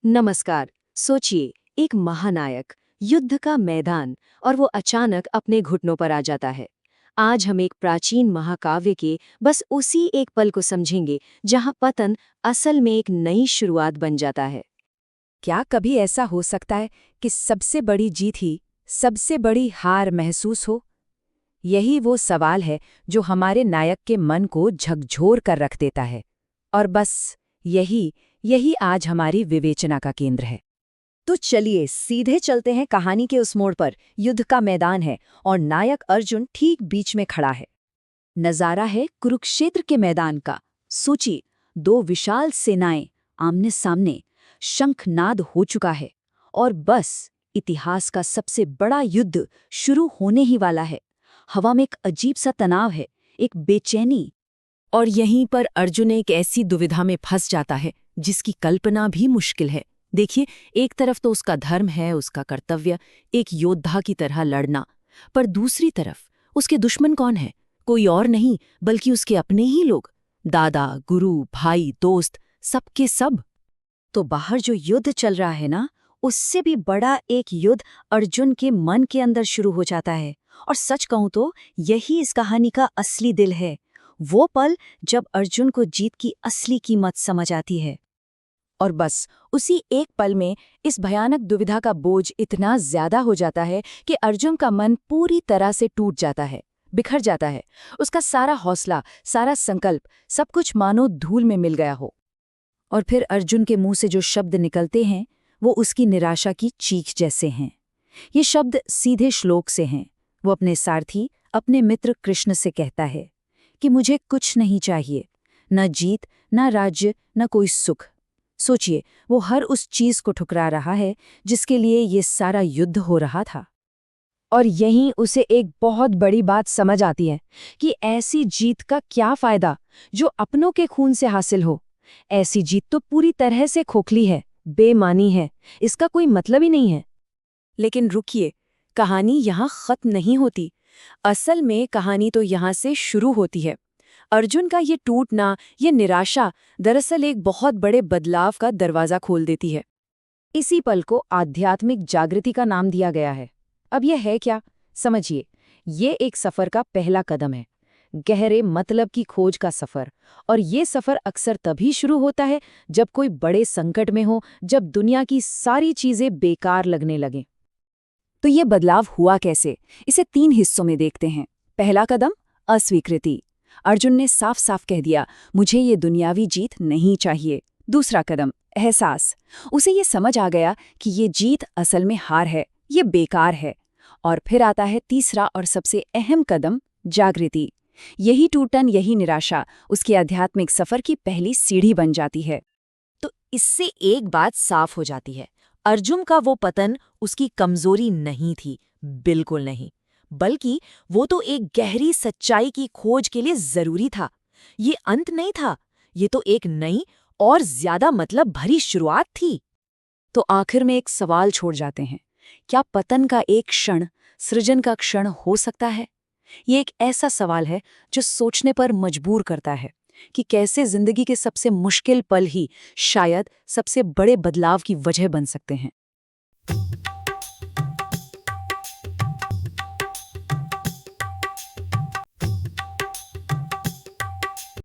नमस्कार। सोचिए, एक महानायक, युद्ध का मैदान, और वो अचानक अपने घुटनों पर आ जाता है। आज हम एक प्राचीन महाकाव्य के बस उसी एक पल को समझेंगे जहां पतन असल में एक नई शुरुआत बन जाता है। क्या कभी ऐसा हो सकता है कि सबसे बड़ी जीत ही सबसे बड़ी हार महसूस हो? यही वो सवाल है जो हमारे नायक के मन को झकझोर कर रख देता है। और बस यही यही आज हमारी विवेचना का केंद्र है। तो चलिए सीधे चलते हैं कहानी के उस मोड़ पर। युद्ध का मैदान है और नायक अर्जुन ठीक बीच में खड़ा है। नजारा है कुरुक्षेत्र के मैदान का। सोचिए, दो विशाल सेनाएं आमने सामने, शंखनाद हो चुका है और बस इतिहास का सबसे बड़ा युद्ध शुरू होने ही वाला है। हवा में एक अजीब सा तनाव है, एक बेचैनी। और यहीं पर अर्जुन एक ऐसी दुविधा में फंस जाता है जिसकी कल्पना भी मुश्किल है। देखिए, एक तरफ तो उसका धर्म है, उसका कर्तव्य, एक योद्धा की तरह लड़ना, पर दूसरी तरफ उसके दुश्मन कौन है? कोई और नहीं बल्कि उसके अपने ही लोग, दादा, गुरु, भाई, दोस्त, सबके सब। तो बाहर जो युद्ध चल रहा है ना, उससे भी बड़ा एक युद्ध अर्जुन के मन के अंदर शुरू हो जाता है। और सच कहूं तो यही इस कहानी का असली दिल है, वो पल जब अर्जुन को जीत की असली कीमत समझ आती है। और बस उसी एक पल में इस भयानक दुविधा का बोझ इतना ज्यादा हो जाता है कि अर्जुन का मन पूरी तरह से टूट जाता है, बिखर जाता है। उसका सारा हौसला, सारा संकल्प, सब कुछ मानो धूल में मिल गया हो। और फिर अर्जुन के मुंह से जो शब्द निकलते हैं वो उसकी निराशा की चीख जैसे हैं। ये शब्द सीधे श्लोक से हैं। वो अपने सारथी, अपने मित्र कृष्ण से कहता है कि मुझे कुछ नहीं चाहिए, न जीत, न राज्य, न कोई सुख। सोचिए, वो हर उस चीज को ठुकरा रहा है जिसके लिए ये सारा युद्ध हो रहा था। और यहीं उसे एक बहुत बड़ी बात समझ आती है कि ऐसी जीत का क्या फायदा जो अपनों के खून से हासिल हो। ऐसी जीत तो पूरी तरह से खोखली है, बेमानी है, इसका कोई मतलब ही नहीं है। लेकिन रुकिए, कहानी यहाँ खत्म नहीं होती। असल में कहानी तो यहाँ से शुरू होती है। अर्जुन का ये टूटना, ये निराशा दरअसल एक बहुत बड़े बदलाव का दरवाजा खोल देती है। इसी पल को आध्यात्मिक जागृति का नाम दिया गया है। अब यह है क्या? समझिए, ये एक सफर का पहला कदम है, गहरे मतलब की खोज का सफर। और ये सफर अक्सर तभी शुरू होता है जब कोई बड़े संकट में हो, जब दुनिया की सारी चीजें बेकार लगने लगें। तो ये बदलाव हुआ कैसे? इसे 3 हिस्सों में देखते हैं। पहला कदम, अस्वीकृति। अर्जुन ने साफ साफ कह दिया, मुझे ये दुनियावी जीत नहीं चाहिए। दूसरा कदम, एहसास। उसे ये समझ आ गया कि ये जीत असल में हार है, ये बेकार है। और फिर आता है तीसरा और सबसे अहम कदम, जागृति। यही टूटन, यही निराशा उसके आध्यात्मिक सफर की पहली सीढ़ी बन जाती है। तो इससे एक बात साफ हो जाती है, अर्जुन का वो पतन उसकी कमजोरी नहीं थी, बिल्कुल नहीं, बल्कि वो तो एक गहरी सच्चाई की खोज के लिए जरूरी था। ये अंत नहीं था, ये तो एक नई और ज्यादा मतलब भरी शुरुआत थी। तो आखिर में एक सवाल छोड़ जाते हैं, क्या पतन का एक क्षण सृजन का क्षण हो सकता है? ये एक ऐसा सवाल है जो सोचने पर मजबूर करता है कि कैसे जिंदगी के सबसे मुश्किल पल ही शायद सबसे बड़े बदलाव की वजह बन सकते हैं।